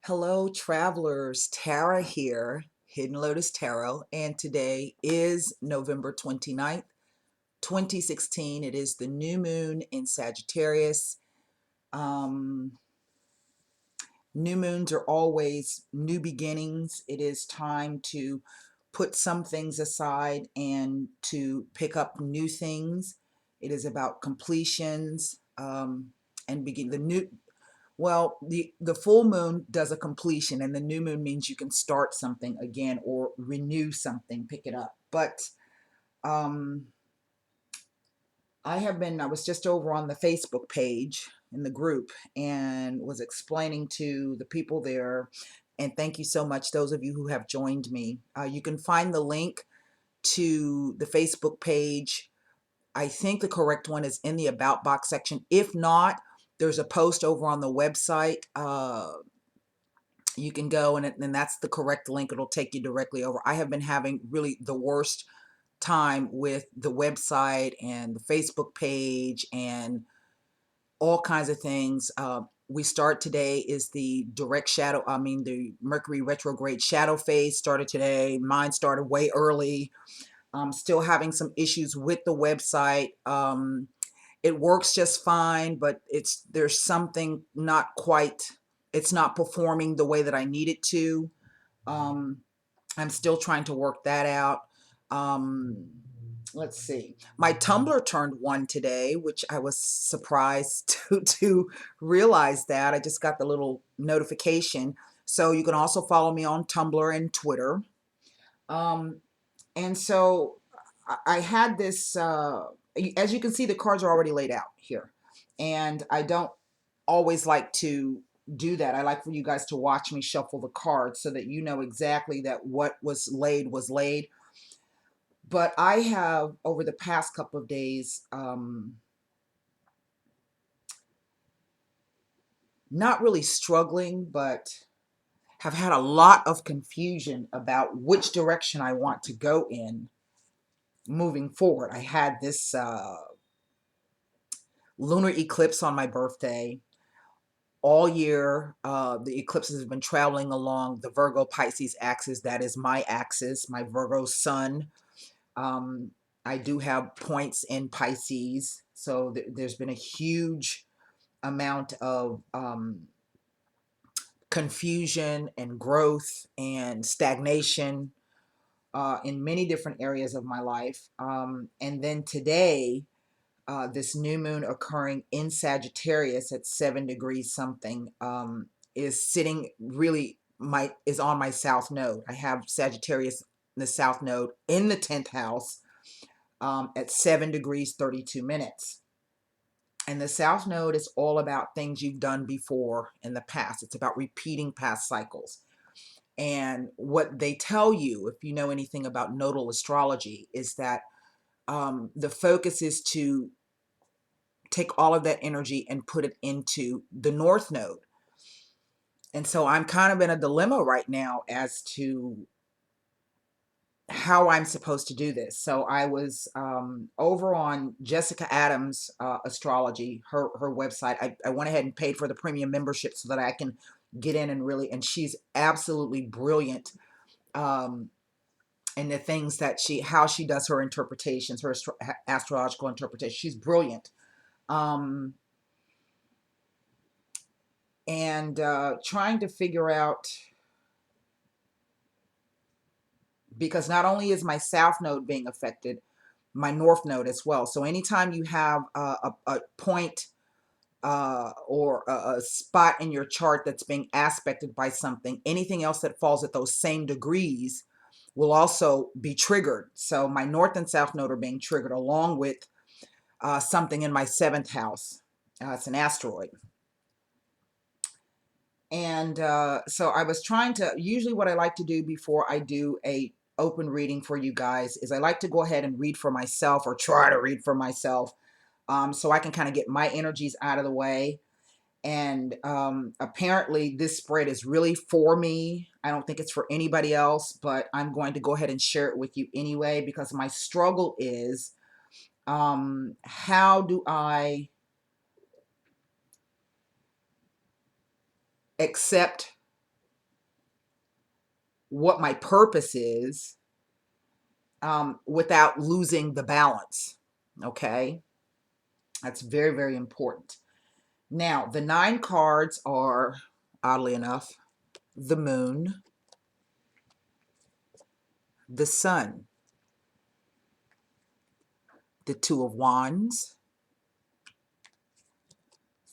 Hello, travelers. Tara here, Hidden Lotus Tarot, and today is November 29th, 2016. It is the new moon in Sagittarius. Um, New moons are always new beginnings. It is time to put some things aside and to pick up new things. It is about completions and begin the new. Well, the full moon does a completion, and the new moon means you can start something again or renew something, pick it up. But um, I was just over on the Facebook page in the group and was explaining to the people there, and thank you so much, those of you who have joined me. You can find the link to the Facebook page. I think the correct one is in the About box section. If not, there's a post over on the website. You can go and that's the correct link. It'll take you directly over. I have been having really the worst time with the website and the Facebook page and all kinds of things. We start today is the direct shadow. The Mercury retrograde shadow phase started today. Mine started way early. I'm still having some issues with the website. It works just fine, but there's something not quite, it's not performing the way that I need it to. Um, I'm still trying to work that out. Um, let's see. My Tumblr turned 1 today, which I was surprised to realize that. I just got the little notification. So you can also follow me on Tumblr and Twitter. Um, and so I had this, as you can see, the cards are already laid out here. And I don't always like to do that. I like for you guys to watch me shuffle the cards so that you know exactly that what was laid was laid. But I have, over the past couple of days, not really struggling, but have had a lot of confusion about which direction I want to go in moving forward. I had this lunar eclipse on my birthday. All year, the eclipses have been traveling along the Virgo Pisces axis. That is my axis, my Virgo sun. Um, I do have points in Pisces, so there's been a huge amount of confusion and growth and stagnation in many different areas of my life. And then today, this new moon occurring in Sagittarius at 7 degrees something is sitting really is on my south node. I have Sagittarius in the south node in the 10th house at 7 degrees 32 minutes. And the south node is all about things you've done before in the past. It's about repeating past cycles. And what they tell you, if you know anything about nodal astrology, is that the focus is to take all of that energy and put it into the north node. And so I'm kind of in a dilemma right now as to how I'm supposed to do this. So I was over on Jessica Adams' astrology, her website. I went ahead and paid for the premium membership so that I can get in and she's absolutely brilliant in the things that how she does her interpretations, her astrological interpretation. She's brilliant. And trying to figure out, because not only is my south node being affected, my north node as well. So anytime you have a point or a spot in your chart that's being aspected by something, anything else that falls at those same degrees will also be triggered. So my north and south node are being triggered along with something in my 7th house. It's an asteroid. And so I was trying to, usually what I like to do before I do a open reading for you guys is I like to go ahead and read for myself, or try to read for myself, so I can kind of get my energies out of the way. And apparently this spread is really for me. I don't think it's for anybody else, but I'm going to go ahead and share it with you anyway, because my struggle is, how do I accept what my purpose is, without losing the balance. Okay, that's very, very important. Now, the 9 cards are, oddly enough, the moon, the sun, the 2 of wands,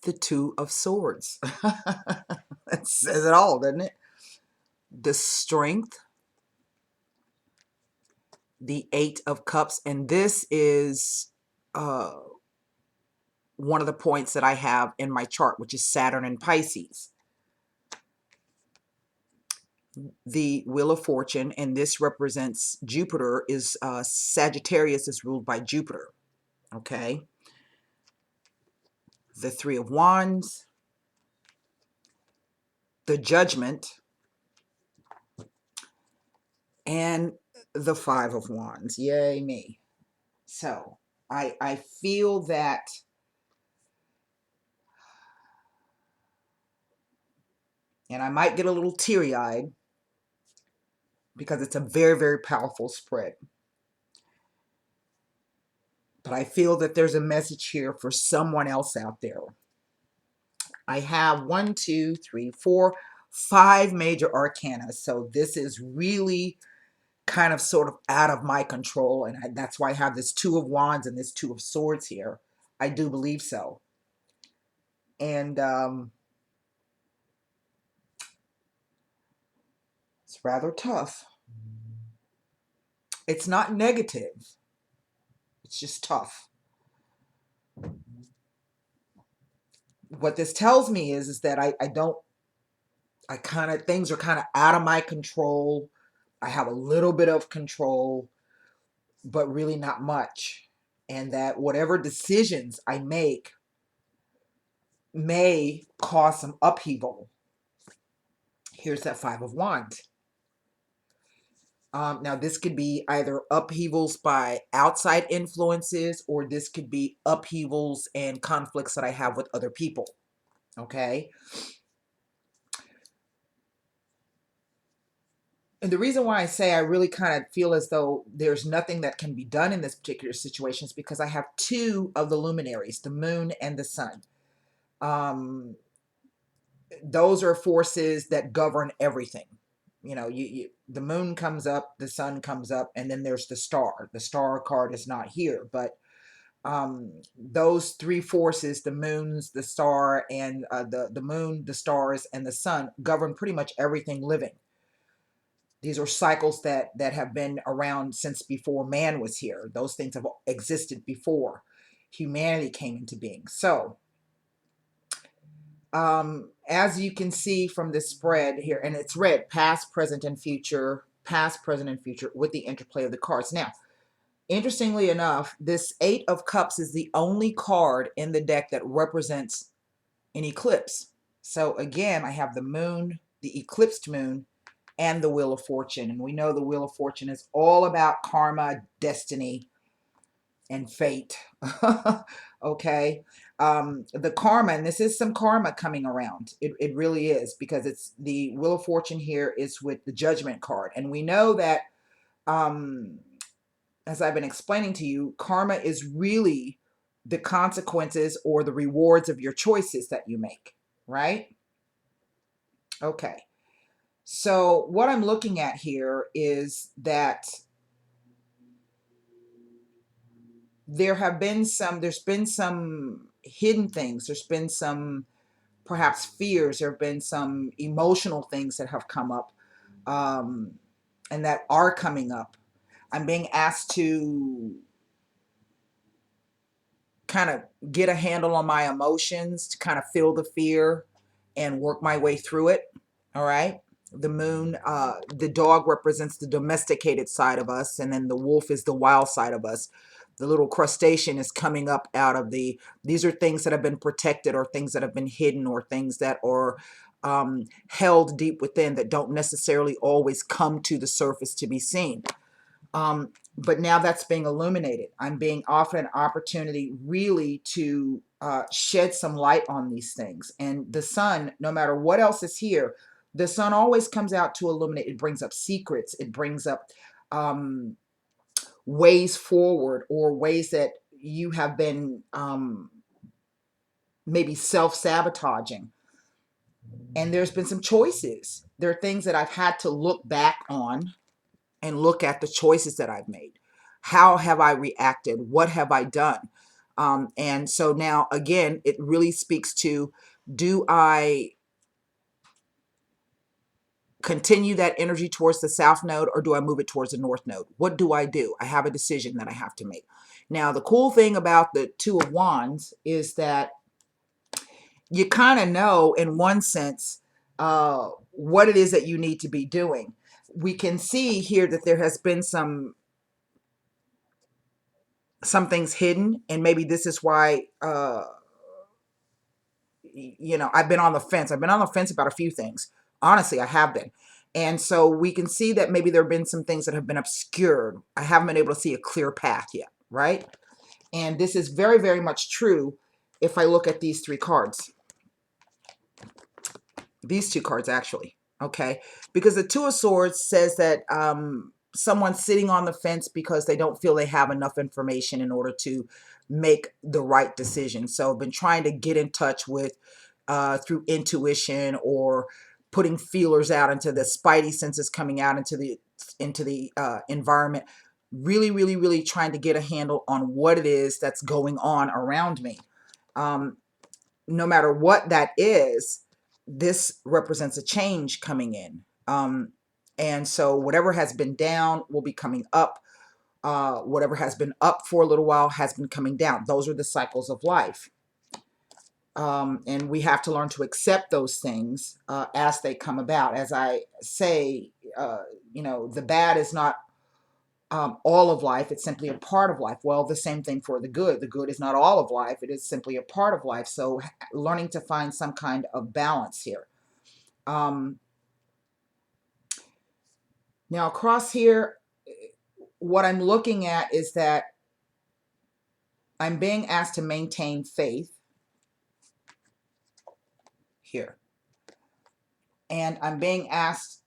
the 2 of swords. That says it all, doesn't it? The strength, the 8 of cups, and this is one of the points that I have in my chart, which is Saturn and Pisces. The Wheel of Fortune, and this represents Jupiter, is Sagittarius is ruled by Jupiter. Okay. The 3 of Wands, the Judgment, and the 5 of Wands. Yay me. So I feel that and I might get a little teary-eyed because it's a very, very powerful spread. But I feel that there's a message here for someone else out there. I have 1, 2, 3, 4, 5 major arcana. So this is really kind of sort of out of my control. And that's why I have this 2 of wands and this 2 of swords here. I do believe so. And it's rather tough. It's not negative. It's just tough. What this tells me is that things are kind of out of my control. I have a little bit of control, but really not much. And that whatever decisions I make may cause some upheaval. Here's that 5 of wands. Now, this could be either upheavals by outside influences, or this could be upheavals and conflicts that I have with other people. Okay? And the reason why I say I really kind of feel as though there's nothing that can be done in this particular situation is because I have 2 of the luminaries, the moon and the sun. Those are forces that govern everything. You know, the moon comes up, the sun comes up, and then there's the star. The star card is not here, but those 3 forces, the moons, the star, and the moon, the stars, and the sun, govern pretty much everything living. These are cycles that have been around since before man was here. Those things have existed before humanity came into being. So, as you can see from this spread here, and it's read past, present, and future, past, present, and future with the interplay of the cards. Now, interestingly enough, this 8 of cups is the only card in the deck that represents an eclipse. So again, I have the moon, the eclipsed moon, and the Wheel of Fortune. And we know the Wheel of Fortune is all about karma, destiny, and fate. Okay. The karma, and this is some karma coming around. It really is, because it's the Wheel of Fortune here is with the Judgment card. And we know that, as I've been explaining to you, karma is really the consequences or the rewards of your choices that you make, right? Okay. So what I'm looking at here is that there's been some hidden things. There's been some perhaps fears. There have been some emotional things that have come up, and that are coming up. I'm being asked to kind of get a handle on my emotions, to kind of feel the fear and work my way through it. All right. The moon, the dog represents the domesticated side of us, and then the wolf is the wild side of us. The little crustacean is coming up out of these are things that have been protected, or things that have been hidden, or things that are held deep within, that don't necessarily always come to the surface to be seen. But now that's being illuminated. I'm being offered an opportunity really to shed some light on these things. And the sun, no matter what else is here, The sun always comes out to illuminate. It brings up secrets. It brings up um, ways forward, or ways that you have been maybe self-sabotaging. And there's been some choices. There are things that I've had to look back on and look at the choices that I've made. How have I reacted? What have I done? And so now, again, it really speaks to, do I continue that energy towards the south node, or do I move it towards the north node? What do? I have a decision that I have to make. Now, the cool thing about the Two of Wands is that you kind of know, in one sense, what it is that you need to be doing. We can see here that there has been some things hidden, and maybe this is why I've been on the fence. I've been on the fence about a few things. Honestly, I have been. And so we can see that maybe there have been some things that have been obscured. I haven't been able to see a clear path yet, right? And this is very, very much true if I look at these three cards. These two cards, actually, okay? Because the Two of Swords says that someone's sitting on the fence because they don't feel they have enough information in order to make the right decision. So I've been trying to get in touch with, through intuition, or putting feelers out into the spidey senses, coming out into the environment, really, really, really trying to get a handle on what it is that's going on around me. No matter what that is, this represents a change coming in. And so whatever has been down will be coming up. Whatever has been up for a little while has been coming down. Those are the cycles of life. And we have to learn to accept those things as they come about. As I say, the bad is not all of life. It's simply a part of life. Well, the same thing for the good. The good is not all of life. It is simply a part of life. So learning to find some kind of balance here. Now across here, what I'm looking at is that I'm being asked to maintain faith here. And I'm being asked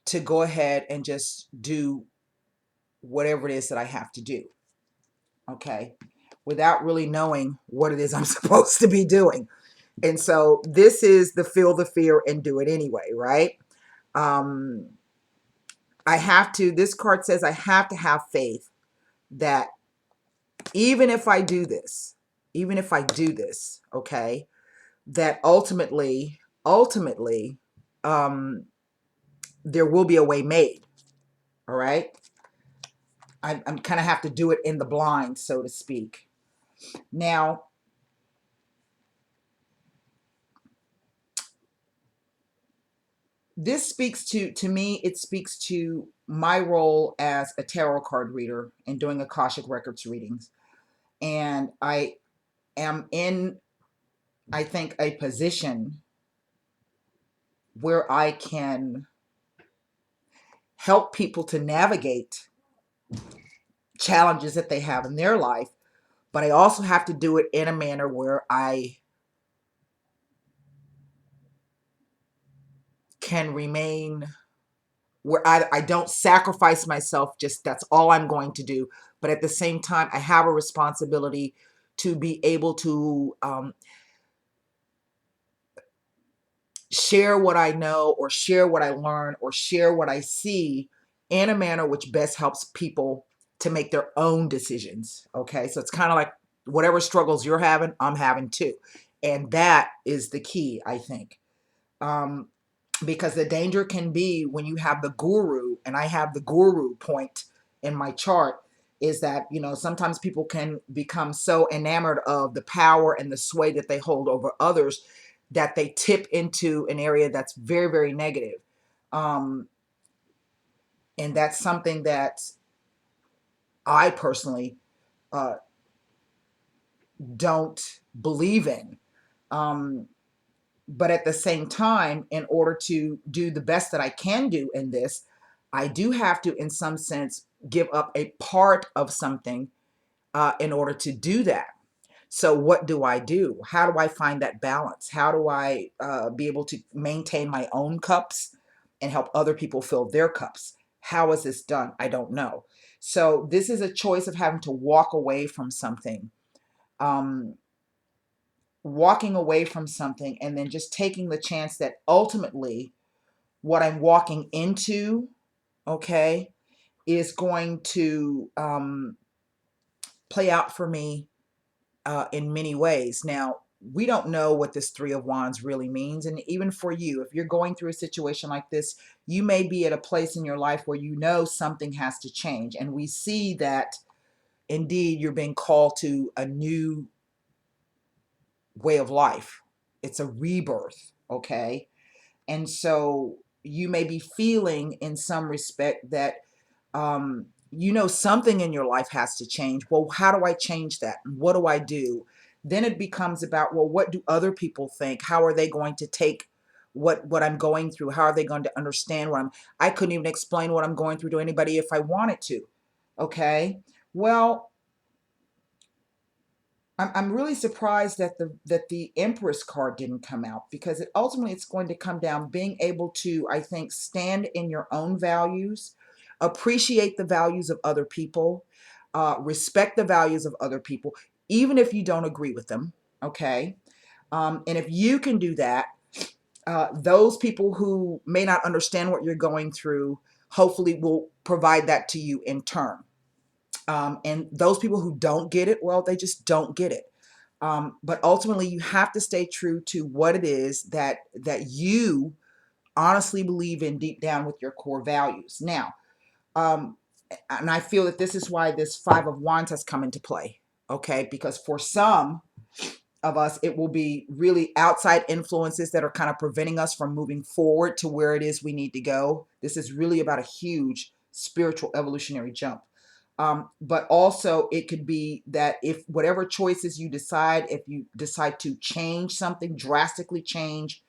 to go ahead and just do whatever it is that I have to do. Okay. Without really knowing what it is I'm supposed to be doing. And so this is the feel the fear and do it anyway, right? This card says I have to have faith that even if I do this, okay, that ultimately, there will be a way made. All right. I'm kind of have to do it in the blind, so to speak. Now, this speaks to me, it speaks to my role as a tarot card reader and doing Akashic Records readings. And I am in, I think, a position where I can help people to navigate challenges that they have in their life, but I also have to do it in a manner where I can remain, where I don't sacrifice myself, just that's all I'm going to do. But at the same time, I have a responsibility to be able to share what I know, or share what I learn, or share what I see in a manner which best helps people to make their own decisions. Okay, so it's kind of like whatever struggles you're having, I'm having too. And that is the key, I think. Because the danger can be when you have the guru, and I have the guru point in my chart, is that, sometimes people can become so enamored of the power and the sway that they hold over others that they tip into an area that's very, very negative. And that's something that I personally don't believe in. But at the same time, in order to do the best that I can do in this, I do have to, in some sense, give up a part of something in order to do that. So what do I do? How do I find that balance? How do I be able to maintain my own cups and help other people fill their cups? How is this done? I don't know. So this is a choice of having to walk away from something, um, walking away from something, and then just taking the chance that ultimately what I'm walking into, okay, is going to play out for me in many ways. Now, we don't know what this Three of Wands really means. And even for you, if you're going through a situation like this, you may be at a place in your life where you know something has to change. And we see that indeed you're being called to a new way of life. It's a rebirth, okay? And so you may be feeling in some respect that you know something in your life has to change. Well, how do I change that? What do I do? Then it becomes about, well, what do other people think? How are they going to take what I'm going through? How are they going to understand what I couldn't even explain what I'm going through to anybody if I wanted to. Okay. Well, I'm really surprised that the Empress card didn't come out, because ultimately it's going to come down being able to, I think, stand in your own values, appreciate the values of other people, respect the values of other people, even if you don't agree with them. Okay. And if you can do that, those people who may not understand what you're going through, hopefully will provide that to you in turn. And those people who don't get it, well, they just don't get it. But ultimately, you have to stay true to what it is that you honestly believe in deep down with your core values. Now, and I feel that this is why this Five of Wands has come into play. Okay, because for some of us, it will be really outside influences that are kind of preventing us from moving forward to where it is we need to go. This is really about a huge spiritual evolutionary jump. But also it could be that if whatever choices you decide, if you decide to change something, drastically change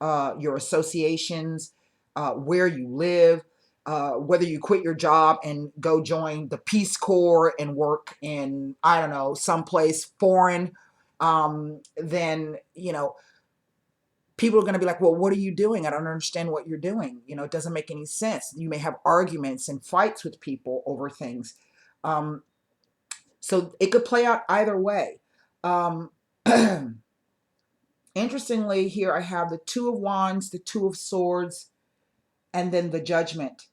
your associations, where you live, whether you quit your job and go join the Peace Corps and work in, I don't know, someplace foreign, then, you know, people are going to be like, well, what are you doing? I don't understand what you're doing. You know, it doesn't make any sense. You may have arguments and fights with people over things. Um, so it could play out either way. Um, Interestingly, here I have the Two of Wands, the Two of Swords, and then the Judgment.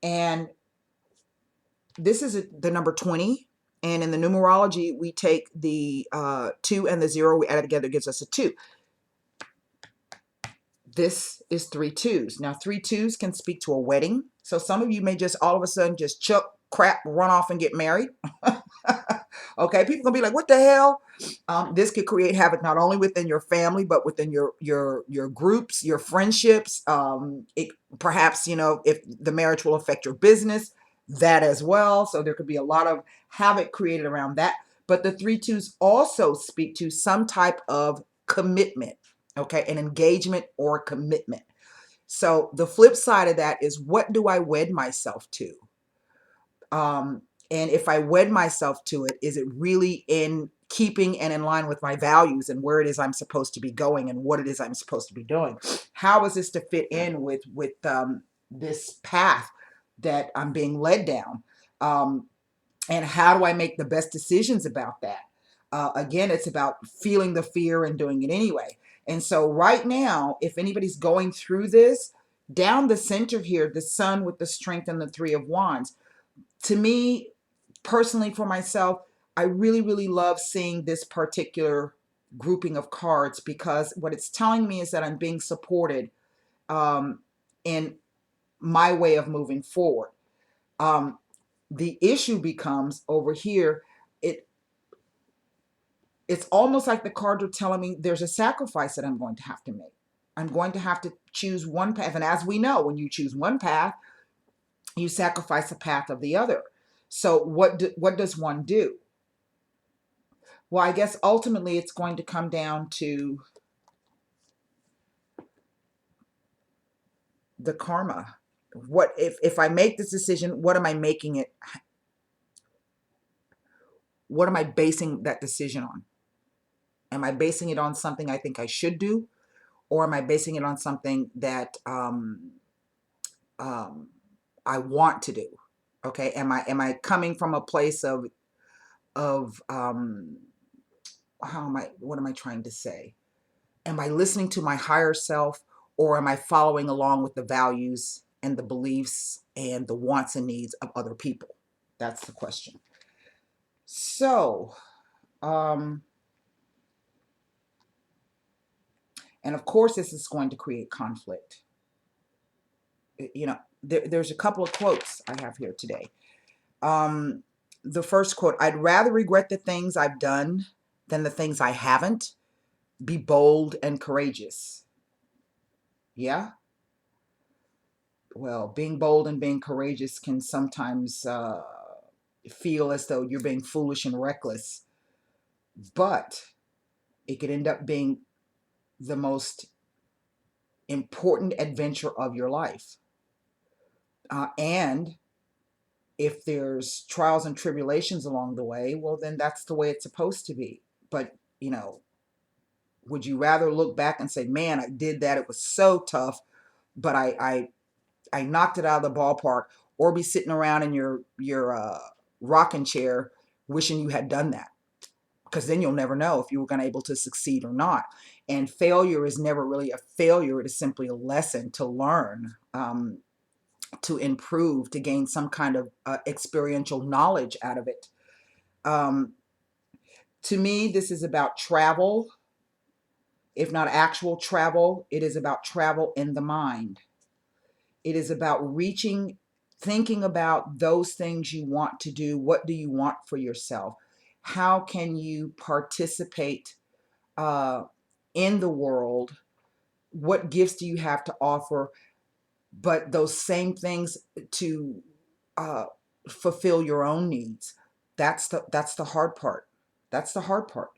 And this is the number 20. And in the numerology, we take the 2 and the 0, we add it together, it gives us a 2. This is 3 twos. Now, 3 twos can speak to a wedding. So some of you may just all of a sudden just chuck crap, run off and get married. Okay, people gonna be like, what the hell? This could create havoc not only within your family, but within your groups, your friendships. It perhaps, you know, if the marriage will affect your business, that as well. So there could be a lot of havoc created around that. But the 3 twos also speak to some type of commitment, okay, an engagement or commitment. So the flip side of that is, what do I wed myself to? And if I wed myself to it, is it really in keeping and in line with my values and where it is I'm supposed to be going and what it is I'm supposed to be doing? How is this to fit in with this path that I'm being led down? And how do I make the best decisions about that? Again, it's about feeling the fear and doing it anyway. And so right now, if anybody's going through this, down the center here, the Sun with the Strength and the Three of Wands, to me, personally, for myself, I really, really love seeing this particular grouping of cards, because what it's telling me is that I'm being supported in my way of moving forward. The issue becomes over here, it's almost like the cards are telling me there's a sacrifice that I'm going to have to make. I'm going to have to choose one path. And as we know, when you choose one path, you sacrifice the path of the other. So what does one do? Well, I guess ultimately it's going to come down to the karma. What if I make this decision, what am I making it? What am I basing that decision on? Am I basing it on something I think I should do? Or am I basing it on something that I want to do? Okay, am I coming from a place of what am I trying to say? Am I listening to my higher self, or am I following along with the values and the beliefs and the wants and needs of other people? That's the question. So, and of course, this is going to create conflict. You know, there's a couple of quotes I have here today. The first quote: I'd rather regret the things I've done than the things I haven't. Be bold and courageous. Yeah. Well, being bold and being courageous can sometimes feel as though you're being foolish and reckless, but it could end up being the most important adventure of your life. And if there's trials and tribulations along the way, well, then that's the way it's supposed to be. But, you know, would you rather look back and say, man, I did that, it was so tough, but I knocked it out of the ballpark, or be sitting around in your rocking chair wishing you had done that? Because then you'll never know if you were going to able to succeed or not. And failure is never really a failure. It is simply a lesson to learn, to improve, to gain some kind of experiential knowledge out of it. To me, this is about travel. If not actual travel, it is about travel in the mind. It is about reaching, thinking about those things you want to do. What do you want for yourself? How can you participate in the world? What gifts do you have to offer? But those same things to fulfill your own needs. That's the hard part. That's the hard part.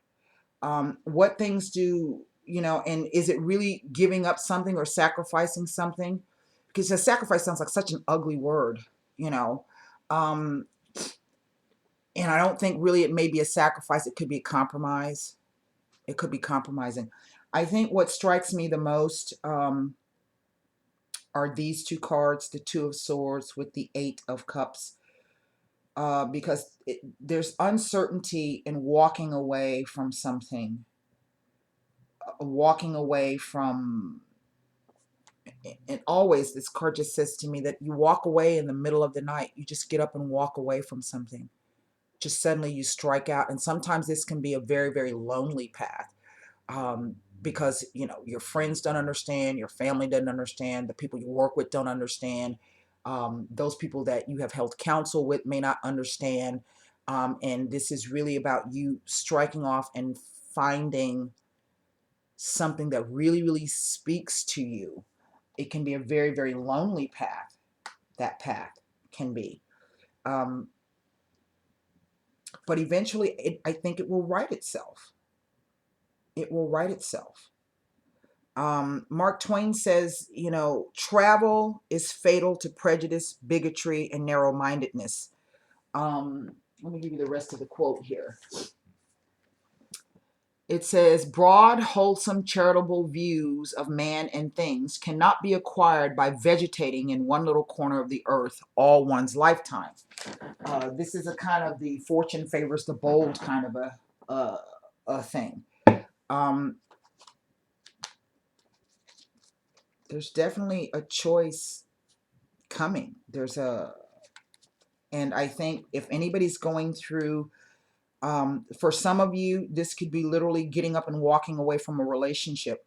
What things do you know? And is it really giving up something or sacrificing something? Because a sacrifice sounds like such an ugly word, you know. Um, and I don't think really it may be a sacrifice. It could be a compromise. It could be compromising. I think what strikes me the most are these two cards, the Two of Swords with the Eight of Cups, because there's uncertainty in walking away from something, walking away from, and always this card just says to me that you walk away in the middle of the night. You just get up and walk away from something. Just suddenly you strike out. And sometimes this can be a very, very lonely path. Because, you know, your friends don't understand, your family doesn't understand, the people you work with don't understand, those people that you have held counsel with may not understand. And this is really about you striking off and finding something that really, really speaks to you. It can be a very, very lonely path. That path can be. But eventually, I think it will right itself. It will right itself. Mark Twain says, you know, travel is fatal to prejudice, bigotry, and narrow-mindedness. Let me give you the rest of the quote here. It says, broad, wholesome, charitable views of man and things cannot be acquired by vegetating in one little corner of the earth all one's lifetime. This is a kind of the fortune favors the bold kind of a thing. There's definitely a choice coming. And I think if anybody's going through, for some of you, this could be literally getting up and walking away from a relationship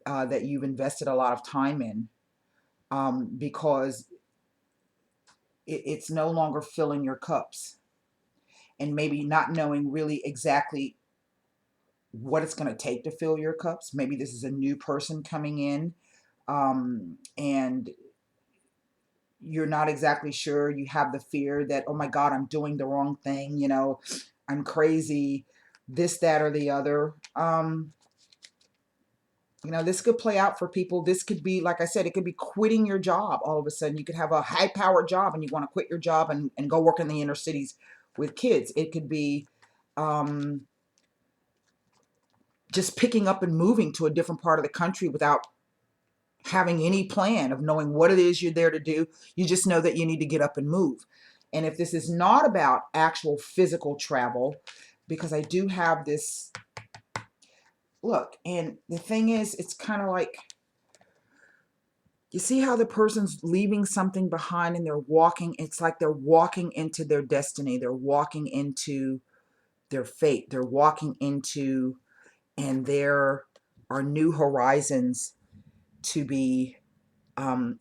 that you've invested a lot of time in, because it's no longer filling your cups, and maybe not knowing really exactly what it's going to take to fill your cups. Maybe this is a new person coming in, and you're not exactly sure. You have the fear that, oh my God, I'm doing the wrong thing. You know, I'm crazy, this, that, or the other. You know, this could play out for people. This could be, like I said, it could be quitting your job. All of a sudden, you could have a high-powered job and you want to quit your job and go work in the inner cities with kids. It could be, just picking up and moving to a different part of the country without having any plan of knowing what it is you're there to do. You just know that you need to get up and move. And if this is not about actual physical travel, because I do have this, look, and the thing is, it's kind of like, you see how the person's leaving something behind and they're walking, it's like they're walking into their destiny. They're walking into their fate. They're walking into, and there are new horizons to be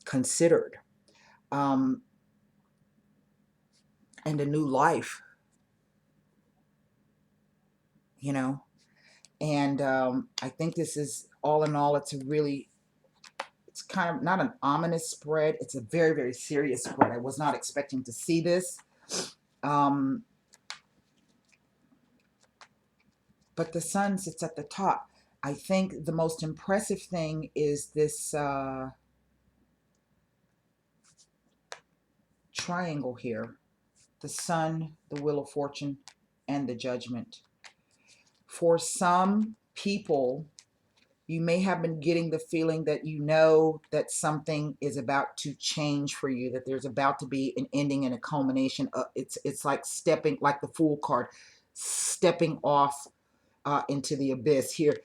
considered, and a new life, you know. And I think this is, all in all, it's a really, it's kind of not an ominous spread. It's a very, very serious spread. I was not expecting to see this. But the sun sits at the top. I think the most impressive thing is this triangle here. The sun, the wheel of fortune, and the judgment. For some people, you may have been getting the feeling that you know that something is about to change for you, that there's about to be an ending and a culmination. It's like stepping, like the Fool card, stepping off into the abyss here.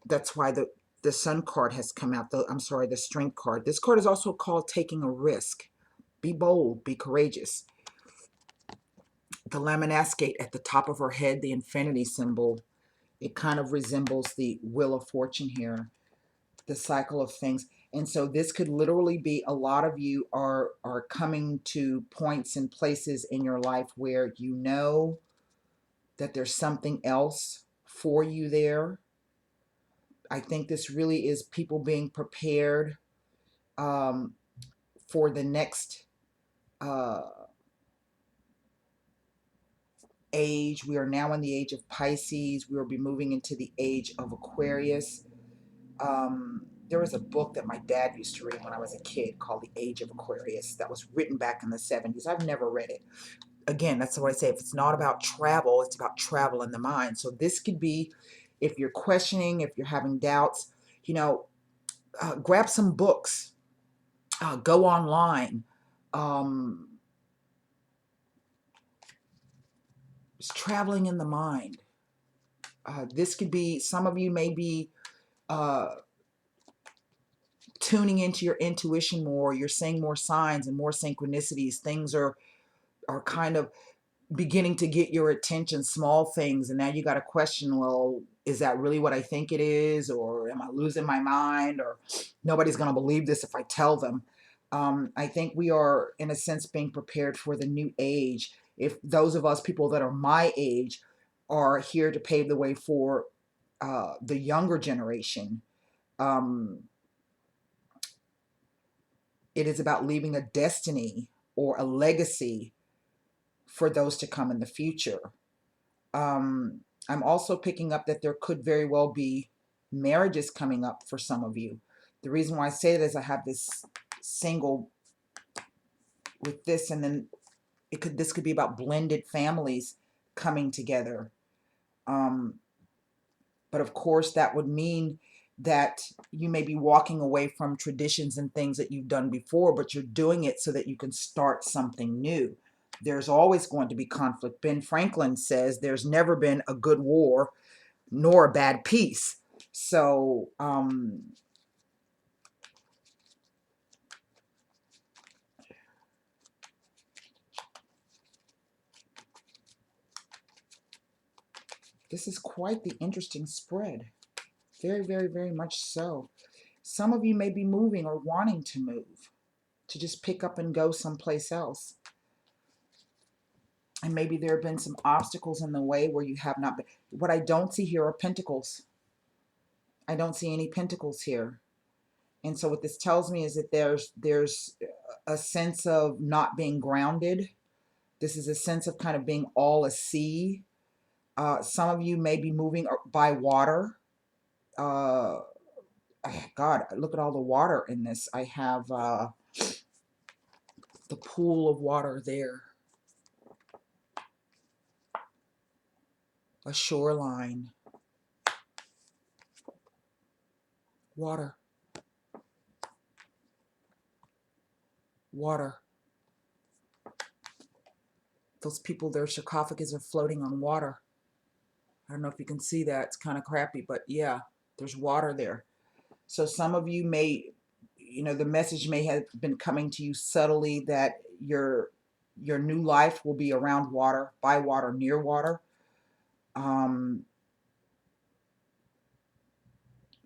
That's why the Sun card has come out. I'm sorry, the Strength card. This card is also called taking a risk. Be bold, be courageous. The Lamanaskate at the top of her head, the infinity symbol, it kind of resembles the Wheel of Fortune here, the cycle of things. And so this could literally be, a lot of you are coming to points and places in your life where you know that there's something else for you there. I think this really is people being prepared for the next age. We are now in the age of Pisces. We will be moving into the age of Aquarius. There was a book that my dad used to read when I was a kid called The Age of Aquarius that was written back in the 70s. I've never read it. Again, that's what I say. If it's not about travel, it's about travel in the mind. So this could be, if you're questioning, if you're having doubts, you know, grab some books, go online. It's traveling in the mind. This could be, some of you may be tuning into your intuition more. You're seeing more signs and more synchronicities. Things are kind of beginning to get your attention, small things, and now you got to question, well, is that really what I think it is, or am I losing my mind, or nobody's going to believe this if I tell them. I think we are, in a sense, being prepared for the new age. If those of us, people that are my age, are here to pave the way for the younger generation, it is about leaving a destiny or a legacy for those to come in the future. I'm also picking up that there could very well be marriages coming up for some of you. The reason why I say that is I have this single with this, and then this could be about blended families coming together. But of course, that would mean that you may be walking away from traditions and things that you've done before, but you're doing it so that you can start something new. There's always going to be conflict. Ben Franklin says there's never been a good war nor a bad peace. So this is quite the interesting spread. Very, very, very much so. Some of you may be moving or wanting to move, to just pick up and go someplace else. And maybe there have been some obstacles in the way where you have not been. What I don't see here are pentacles. I don't see any pentacles here. And so what this tells me is that there's a sense of not being grounded. This is a sense of kind of being all a sea. Some of you may be moving by water. God, look at all the water in this. I have the pool of water there. A shoreline. Water. Water. Those people, their sarcophagus are floating on water. I don't know if you can see that. It's kind of crappy, but yeah, there's water there. So some of you may, the message may have been coming to you subtly that your new life will be around water, by water, near water.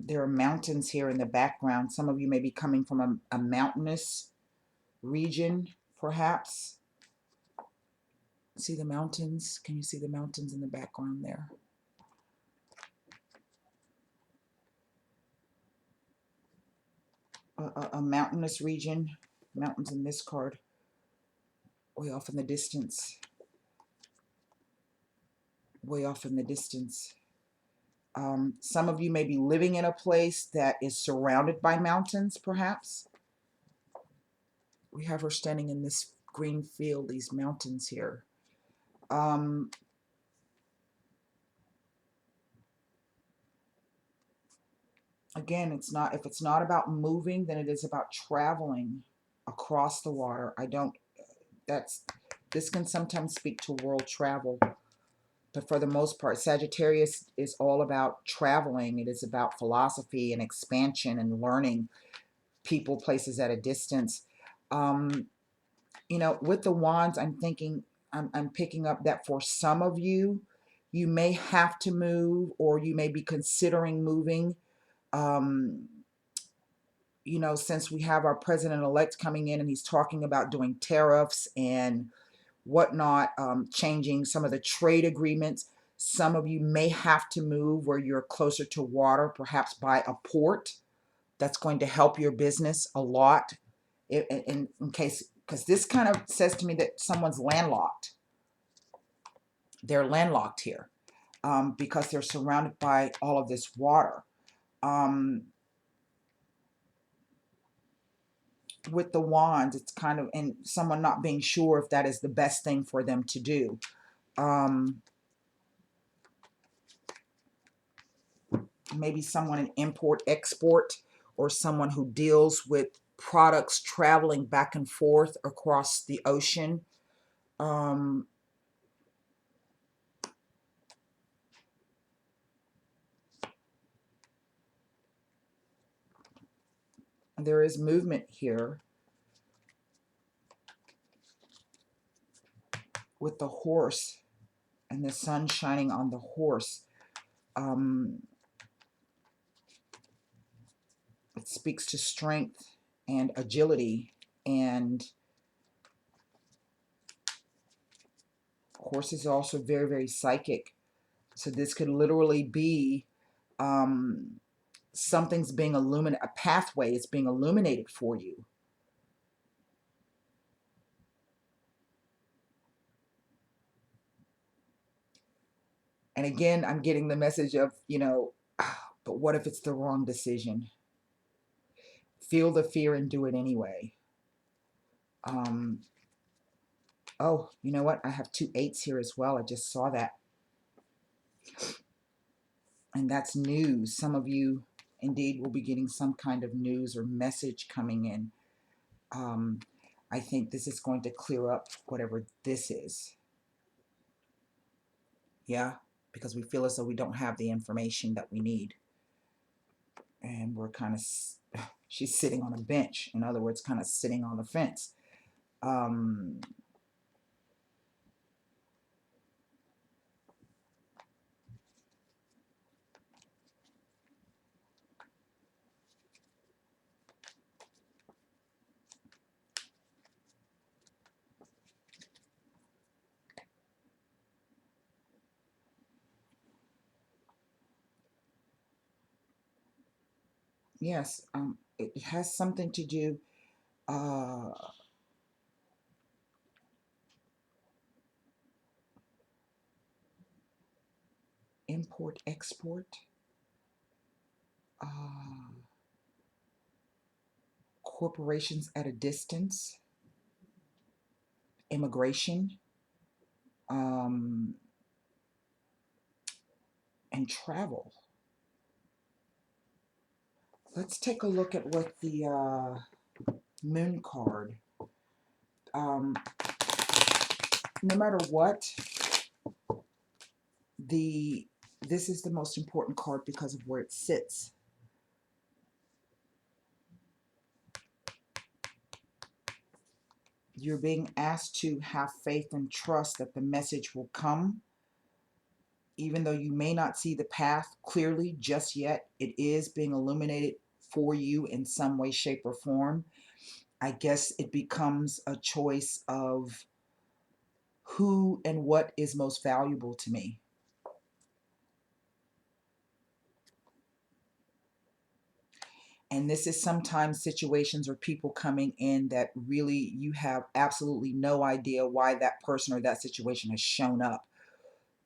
There are mountains here in the background. Some of you may be coming from a mountainous region, perhaps. See the mountains? Can you see the mountains in the background there? A mountainous region. Mountains in this card. Way off in the distance. Way off in the distance. Some of you may be living in a place that is surrounded by mountains, perhaps. We have her standing in this green field, these mountains here. Again, if it's not about moving, then it is about traveling across the water. This can sometimes speak to world travel. But for the most part, Sagittarius is all about traveling. It is about philosophy and expansion and learning people, places at a distance. With the wands, I'm thinking, I'm picking up that for some of you, you may have to move, or you may be considering moving. Since we have our president-elect coming in and he's talking about doing tariffs and whatnot, changing some of the trade agreements. Some of you may have to move where you're closer to water, perhaps by a port. That's going to help your business a lot. In case, because this kind of says to me that someone's landlocked. They're landlocked here because they're surrounded by all of this water. With the wands, it's kind of, and someone not being sure if that is the best thing for them to do. Maybe someone in import export, or someone who deals with products traveling back and forth across the ocean. There is movement here with the horse and the sun shining on the horse. It speaks to strength and agility, and horse is also very, very psychic. So this could literally be something's being illuminated, a pathway is being illuminated for you. And again, I'm getting the message of, but what if it's the wrong decision? Feel the fear and do it anyway. Oh, you know what? I have 2 8s here as well. I just saw that. And that's news. Some of you indeed will be getting some kind of news or message coming in. I think this is going to clear up whatever this is. Yeah, because we feel as though we don't have the information that we need. And we're kind of, she's sitting on a bench. In other words, kind of sitting on the fence. Yes, it has something to do, import, export, corporations at a distance, immigration, and travel. Let's take a look at what the moon card. No matter what, this is the most important card because of where it sits. You're being asked to have faith and trust that the message will come. Even though you may not see the path clearly just yet, it is being illuminated for you in some way, shape, or form. I guess it becomes a choice of who and what is most valuable to me. And this is sometimes situations or people coming in that really you have absolutely no idea why that person or that situation has shown up.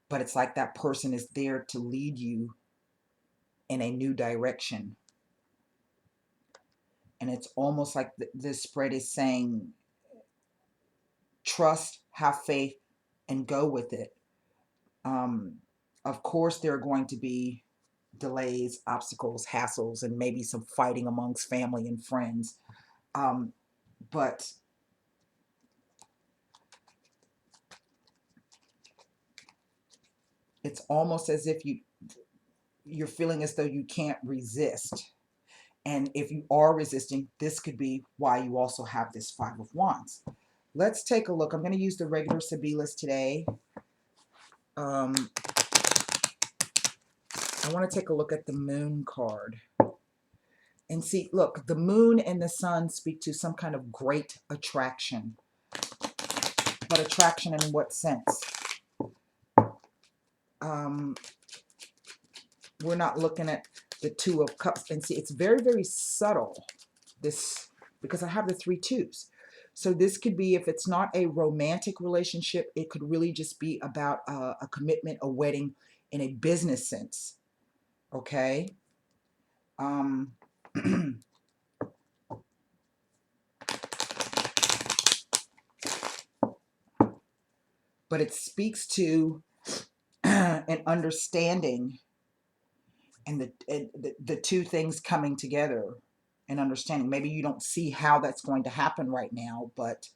But it's like that person is there to lead you in a new direction. And it's almost like this spread is saying, trust, have faith, and go with it. Of course, there are going to be delays, obstacles, hassles, and maybe some fighting amongst family and friends. But it's almost as if you're feeling as though you can't resist. And if you are resisting, this could be why you also have this Five of Wands. Let's take a look. I'm going to use the regular Sibylus today. I want to take a look at the moon card. And see, look, the moon and the sun speak to some kind of great attraction. But attraction in what sense? We're not looking at the Two of Cups. And see, it's very, very subtle, this, because I have the three twos. So this could be, if it's not a romantic relationship, it could really just be about a commitment, a wedding in a business sense. Okay? But it speaks to an understanding and the two things coming together and understanding. Maybe you don't see how that's going to happen right now, but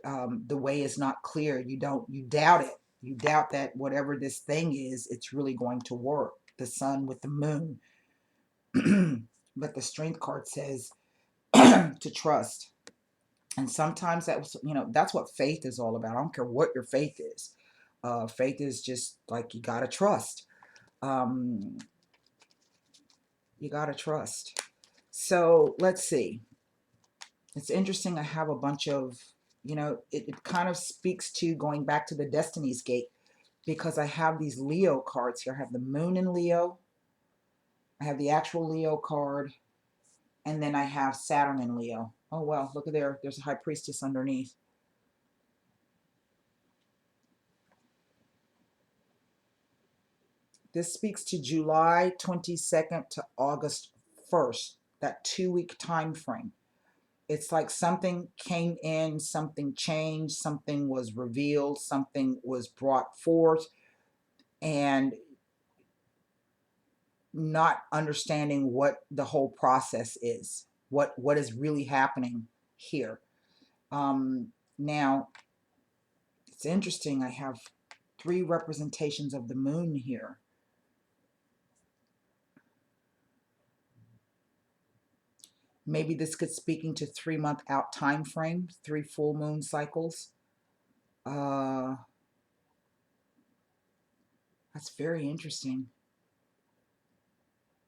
the way is not clear. You doubt it. You doubt that whatever this thing is, it's really going to work. The sun with the moon. But the strength card says to trust. And sometimes that was, that's what faith is all about. I don't care what your faith is. Faith is just like you gotta trust. You gotta trust. So let's see. It's interesting. I have a bunch of, it kind of speaks to going back to the Destiny's Gate, because I have these Leo cards here. I have the moon in Leo. I have the actual Leo card. And then I have Saturn in Leo. Oh, well, look at there. There's a high priestess underneath. This speaks to July 22nd to August 1st, that 2-week time frame. It's like something came in, something changed, something was revealed, something was brought forth, and not understanding what the whole process is, what is really happening here. Now, it's interesting. I have 3 representations of the moon here. Maybe this could speaking to 3-month out time frame, 3 full moon cycles. That's very interesting.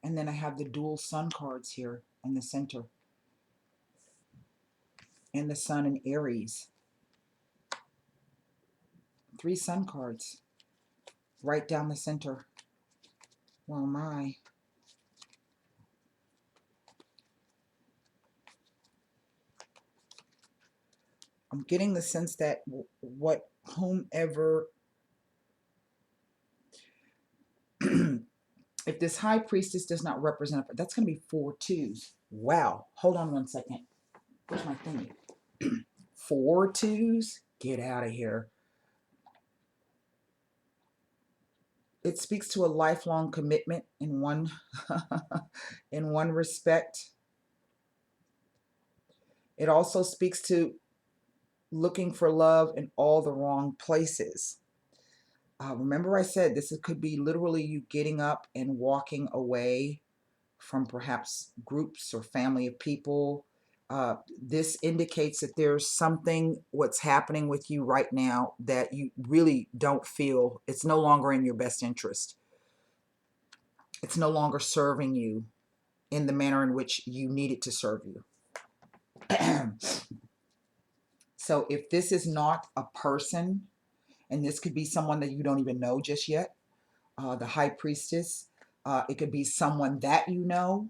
And then I have the dual sun cards here in the center. And the sun in Aries. 3 sun cards right down the center. Well, my. I'm getting the sense that whomever, if this high priestess does not represent, that's going to be 4 2s. Wow. Hold on one second. Where's my thingy? 4 2s? Get out of here. It speaks to a lifelong commitment in one in one respect. It also speaks to looking for love in all the wrong places. Remember I said could be literally you getting up and walking away from perhaps groups or family of people. This indicates that there's something what's happening with you right now that you really don't feel, it's no longer in your best interest. It's no longer serving you in the manner in which you need it to serve you. So if this is not a person, and this could be someone that you don't even know just yet, the high priestess, it could be someone that you know,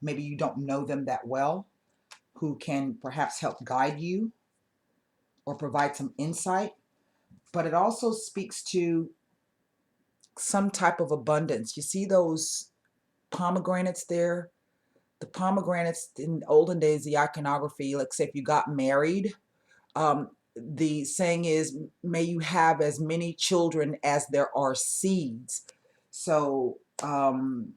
maybe you don't know them that well, who can perhaps help guide you or provide some insight. But it also speaks to some type of abundance. You see those pomegranates there? The pomegranates in olden days, the iconography, like say if you got married, the saying is, may you have as many children as there are seeds. So, and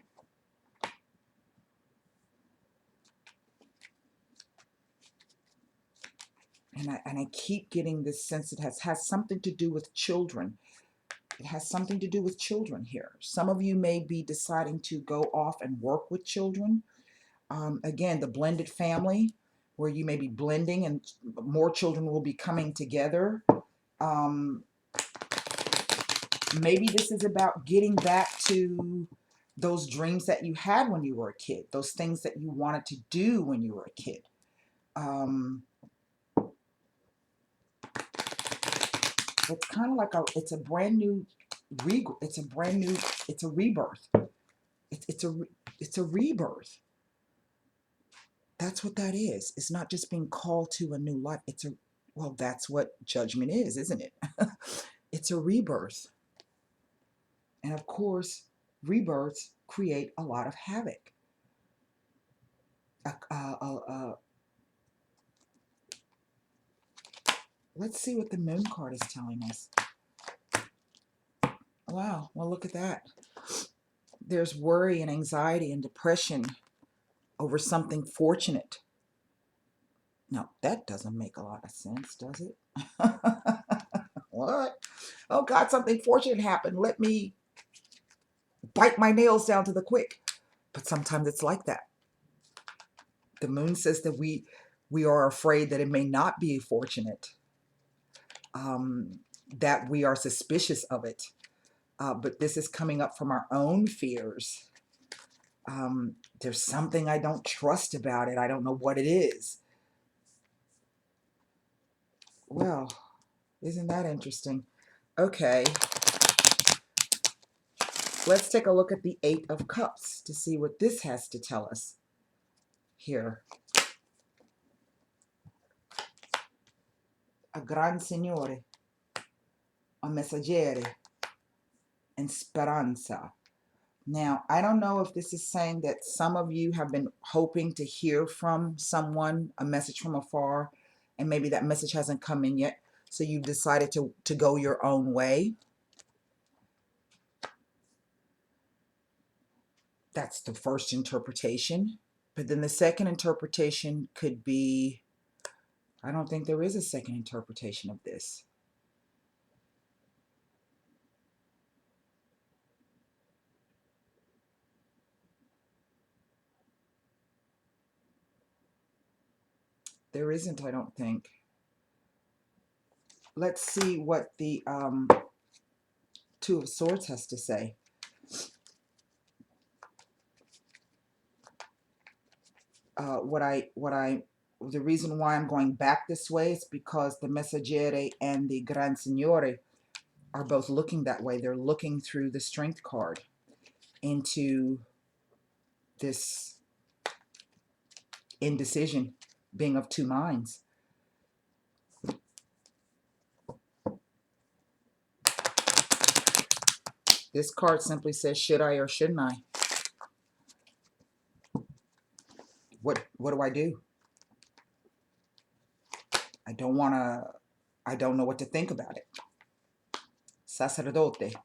I keep getting this sense it has something to do with children. It has something to do with children here. Some of you may be deciding to go off and work with children. Again, the blended family, where you may be blending and more children will be coming together. Maybe this is about getting back to those dreams that you had when you were a kid, those things that you wanted to do when you were a kid. It's kind of like it's a brand new it's a rebirth. It's a rebirth. That's what that is. It's not just being called to a new life. Well, that's what judgment is, isn't it? It's a rebirth. And of course, rebirths create a lot of havoc. Let's see what the moon card is telling us. Wow, well, look at that. There's worry and anxiety and depression over something fortunate. Now, that doesn't make a lot of sense, does it? What? Oh, God, something fortunate happened. Let me bite my nails down to the quick. But sometimes it's like that. The moon says that we are afraid that it may not be fortunate, that we are suspicious of it. But this is coming up from our own fears. There's something I don't trust about it. I don't know what it is. Well, isn't that interesting? Okay. Let's take a look at the Eight of Cups to see what this has to tell us here. A gran signore, a messaggere, and speranza. Now, I don't know if this is saying that some of you have been hoping to hear from someone, a message from afar, and maybe that message hasn't come in yet, so you've decided to go your own way. That's the first interpretation. But then the second interpretation could be, I don't think there is a second interpretation of this. There isn't, I don't think. Let's see what the Two of Swords has to say. The reason why I'm going back this way is because the Messaggere and the Gran Signore are both looking that way. They're looking through the Strength card into this indecision, being of two minds. This card simply says, should I or shouldn't I? What do I do? I don't know what to think about it. Sacerdote.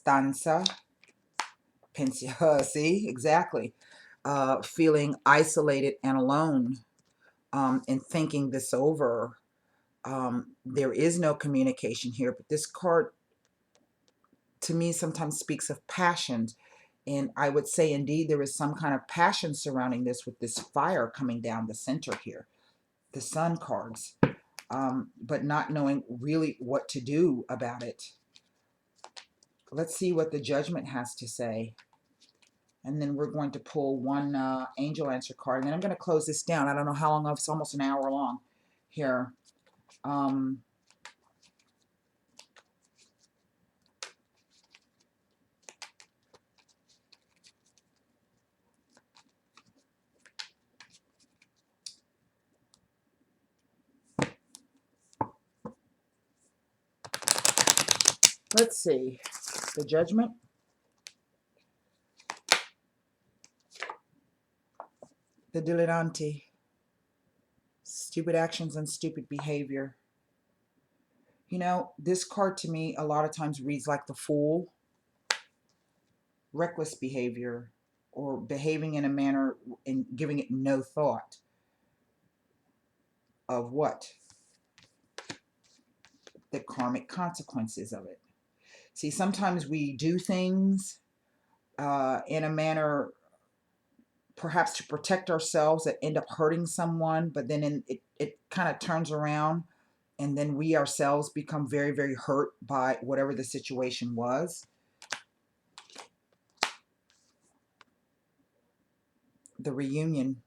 stanza, see, exactly. Feeling isolated and alone, and thinking this over. There is no communication here, but this card to me sometimes speaks of passions. And I would say indeed there is some kind of passion surrounding this with this fire coming down the center here. The sun cards. But not knowing really what to do about it. Let's see what the judgment has to say. And then we're going to pull one angel answer card. And then I'm going to close this down. I don't know how long. It's almost an hour long here. Let's see. The judgment. The dilettante. Stupid actions and stupid behavior. You know, this card to me a lot of times reads like the fool. Reckless behavior, or behaving in a manner and giving it no thought of what? The karmic consequences of it. See, sometimes we do things in a manner perhaps to protect ourselves that end up hurting someone, but then it kind of turns around and then we ourselves become very, very hurt by whatever the situation was. The reunion.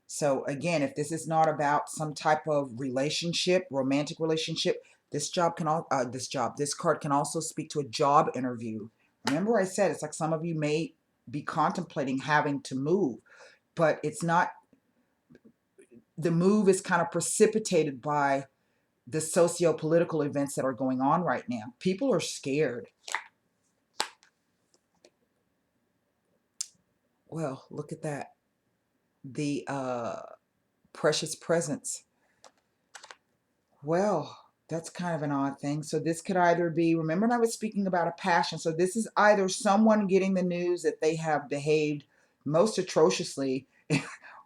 So again, if this is not about some type of relationship, romantic relationship, this card can also speak to a job interview. Remember I said it's like some of you may be contemplating having to move, but it's not, the move is kind of precipitated by the socio-political events that are going on right now. People are scared. Well, look at that. The precious presence. Well, that's kind of an odd thing. So this could either be, remember I was speaking about a passion. So this is either someone getting the news that they have behaved most atrociously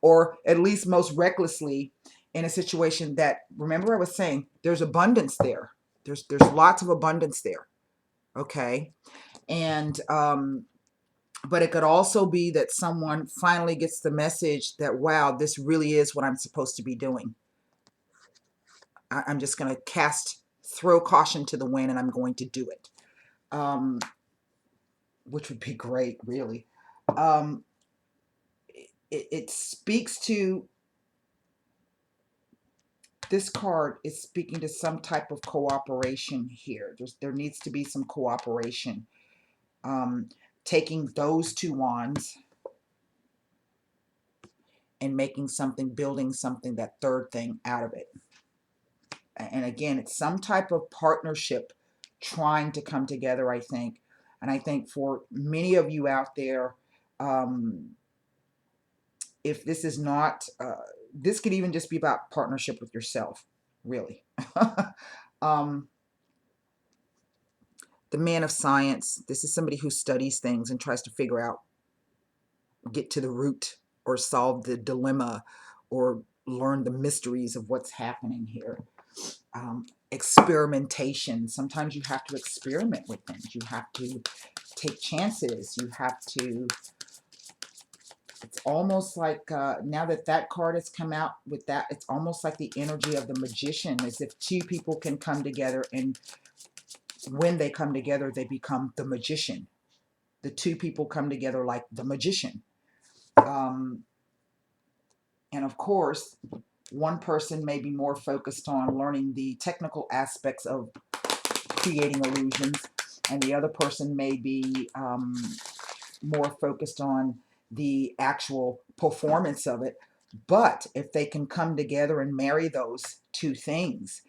or at least most recklessly in a situation that, remember I was saying, there's abundance there. There's lots of abundance there. Okay. And, but it could also be that someone finally gets the message that, wow, this really is what I'm supposed to be doing. I'm just going to throw caution to the wind, and I'm going to do it. Which would be great, really. It speaks to, this card is speaking to some type of cooperation here. There needs to be some cooperation. Taking those two wands and making something, building something, that third thing out of it. And again, it's some type of partnership trying to come together, I think. And I think for many of you out there, if this is not, this could even just be about partnership with yourself, really. The man of science, this is somebody who studies things and tries to figure out, get to the root or solve the dilemma or learn the mysteries of what's happening here. Experimentation. Sometimes you have to experiment with things. You have to take chances. You have to, it's almost like, now that card has come out with that, it's almost like the energy of the magician, as if two people can come together, and when they come together, they become the magician. The two people come together like the magician. And of course, one person may be more focused on learning the technical aspects of creating illusions, and the other person may be more focused on the actual performance of it. But if they can come together and marry those two things,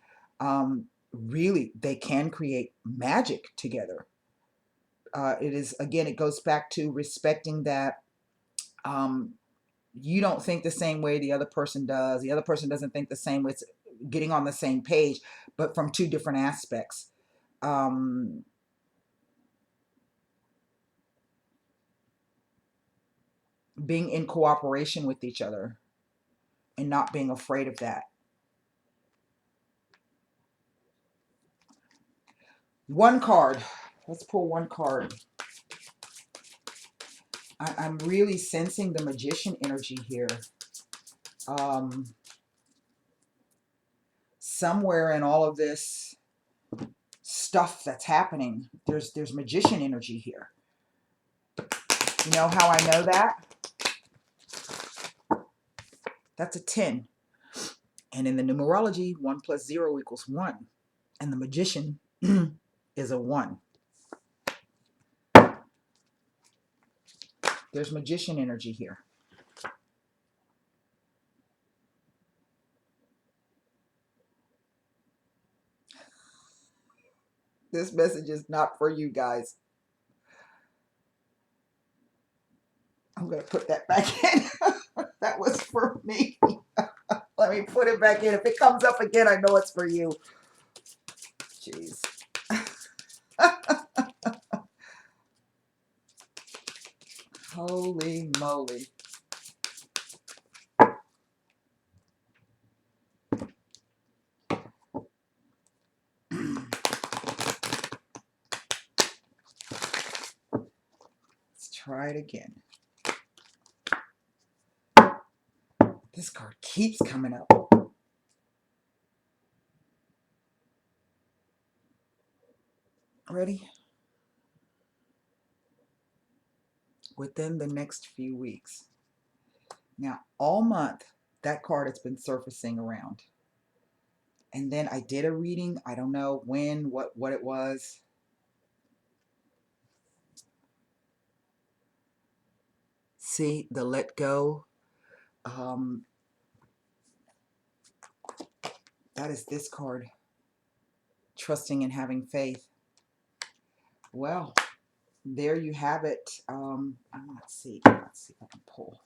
really, they can create magic together. It is, again, it goes back to respecting that you don't think the same way the other person does. The other person doesn't think the same way. It's getting on the same page, but from two different aspects. being in cooperation with each other and not being afraid of that. One card. Let's pull one card. I'm really sensing the Magician energy here. Somewhere in all of this stuff that's happening, there's Magician energy here. You know how I know that? That's a 10. And in the numerology, 1 plus 0 equals 1. And the Magician is a 1. There's Magician energy here. This message is not for you guys. I'm going to put that back in. That was for me. Let me put it back in. If it comes up again, I know it's for you. Jeez. Holy moly. Let's try it again. This card keeps coming up. Ready? Within the next few weeks. Now, all month, that card has been surfacing around. And then I did a reading. I don't know when, what it was. See, the let go. That is this card. Trusting and having faith. Well, there you have it. Let's see if I can pull.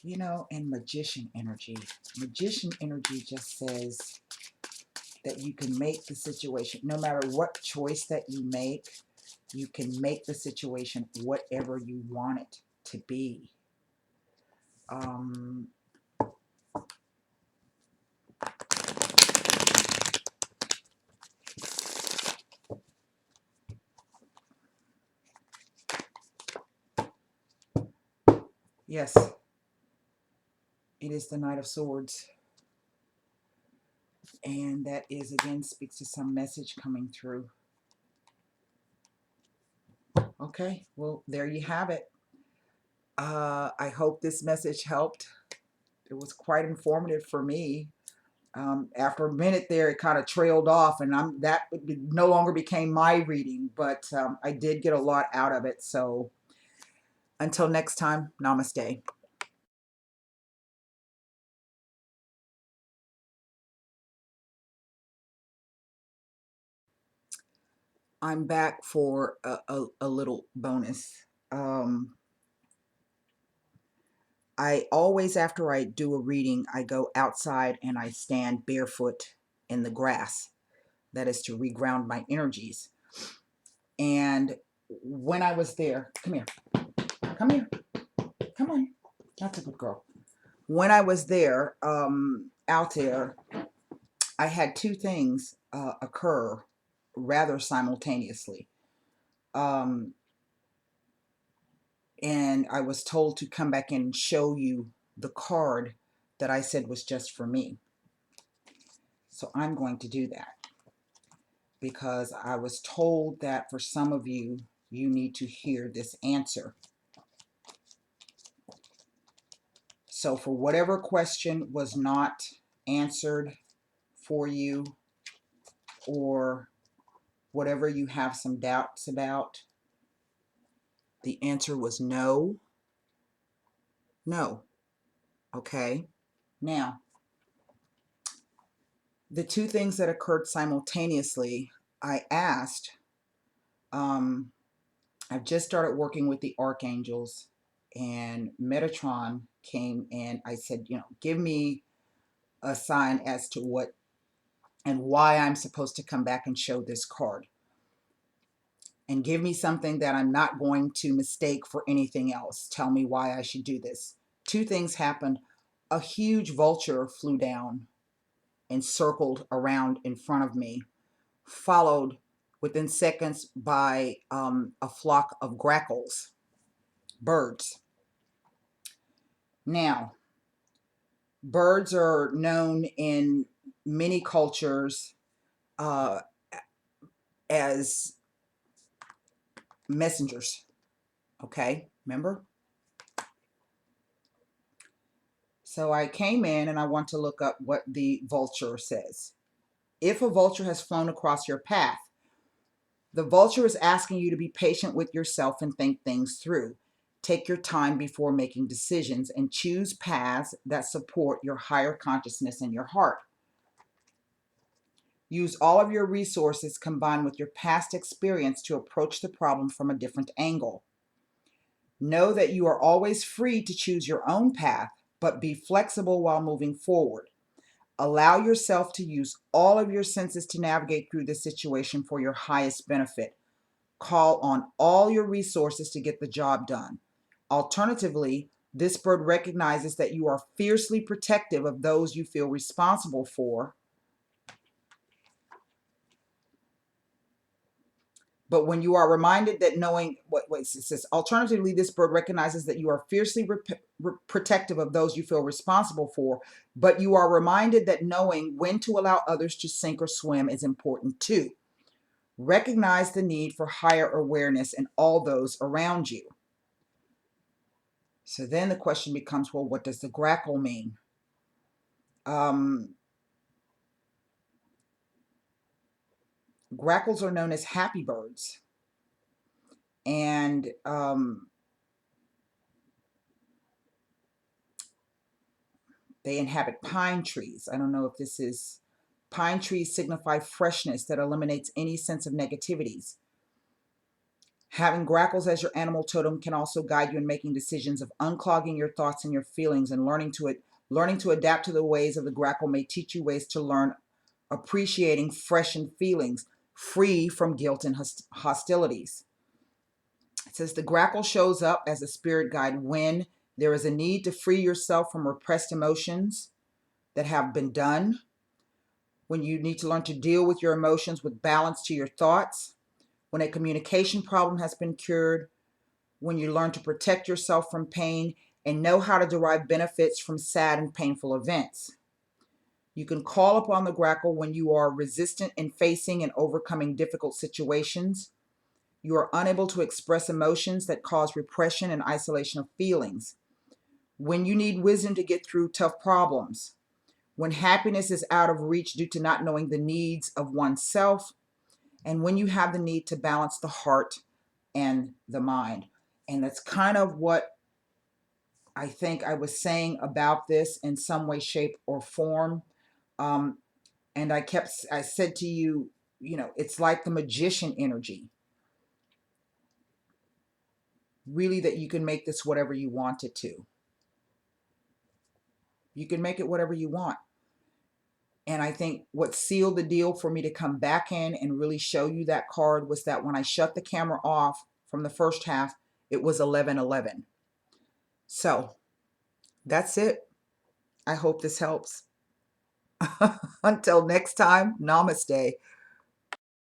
You know, and Magician energy. Magician energy just says that you can make the situation, no matter what choice that you can make the situation whatever you want it to be. Yes, it is the Knight of Swords. And that is, again, speaks to some message coming through. Okay, well, there you have it. I hope this message helped. It was quite informative for me. After a minute there, it kind of trailed off, and that no longer became my reading, but I did get a lot out of it. So until next time, namaste. I'm back for a little bonus. I always, after I do a reading, I go outside and I stand barefoot in the grass. That is to reground my energies. And when I was there, come here, come here, come on, that's a good girl. When I was there, out there, I had two things occur rather simultaneously. And I was told to come back and show you the card that I said was just for me. So I'm going to do that because I was told that for some of you, you need to hear this answer. So for whatever question was not answered for you, or whatever you have some doubts about, the answer was no. No. Okay. Now, the two things that occurred simultaneously, I asked, I've just started working with the archangels, and Metatron came and I said, you know, give me a sign as to what and why I'm supposed to come back and show this card. And give me something that I'm not going to mistake for anything else. Tell me why I should do this. Two things happened. A huge vulture flew down and circled around in front of me, followed within seconds by a flock of grackles, birds. Now, birds are known in many cultures as messengers. Okay, remember? So I came in and I want to look up what the vulture says. If a vulture has flown across your path, the vulture is asking you to be patient with yourself and think things through. Take your time before making decisions and choose paths that support your higher consciousness and your heart. Use all of your resources combined with your past experience to approach the problem from a different angle. Know that you are always free to choose your own path, but be flexible while moving forward. Allow yourself to use all of your senses to navigate through this situation for your highest benefit. Call on all your resources to get the job done. Alternatively, this bird recognizes that you are fiercely protective of those you feel responsible for. But when you are reminded that knowing it says, alternatively, this bird recognizes that you are fiercely protective of those you feel responsible for, but you are reminded that knowing when to allow others to sink or swim is important too. Recognize the need for higher awareness in all those around you. So then the question becomes, well, what does the grackle mean? Grackles are known as happy birds. And they inhabit pine trees. I don't know if this is, pine trees signify freshness that eliminates any sense of negativities. Having grackles as your animal totem can also guide you in making decisions of unclogging your thoughts and your feelings, and learning to adapt to the ways of the grackle may teach you ways to learn appreciating freshened feelings, free from guilt and hostilities. It says the grackle shows up as a spirit guide when there is a need to free yourself from repressed emotions that have been done, when you need to learn to deal with your emotions with balance to your thoughts, when a communication problem has been cured, when you learn to protect yourself from pain and know how to derive benefits from sad and painful events. You can call upon the grackle when you are resistant in facing and overcoming difficult situations. You are unable to express emotions that cause repression and isolation of feelings. When you need wisdom to get through tough problems. When happiness is out of reach due to not knowing the needs of oneself. And when you have the need to balance the heart and the mind. And that's kind of what I think I was saying about this in some way, shape, or form. And I said to you, it's like the magician energy. Really, that you can make this whatever you want it to. You can make it whatever you want. And I think what sealed the deal for me to come back in and really show you that card was that when I shut the camera off from the first half, it was 11:11. So that's it. I hope this helps. Until next time, namaste.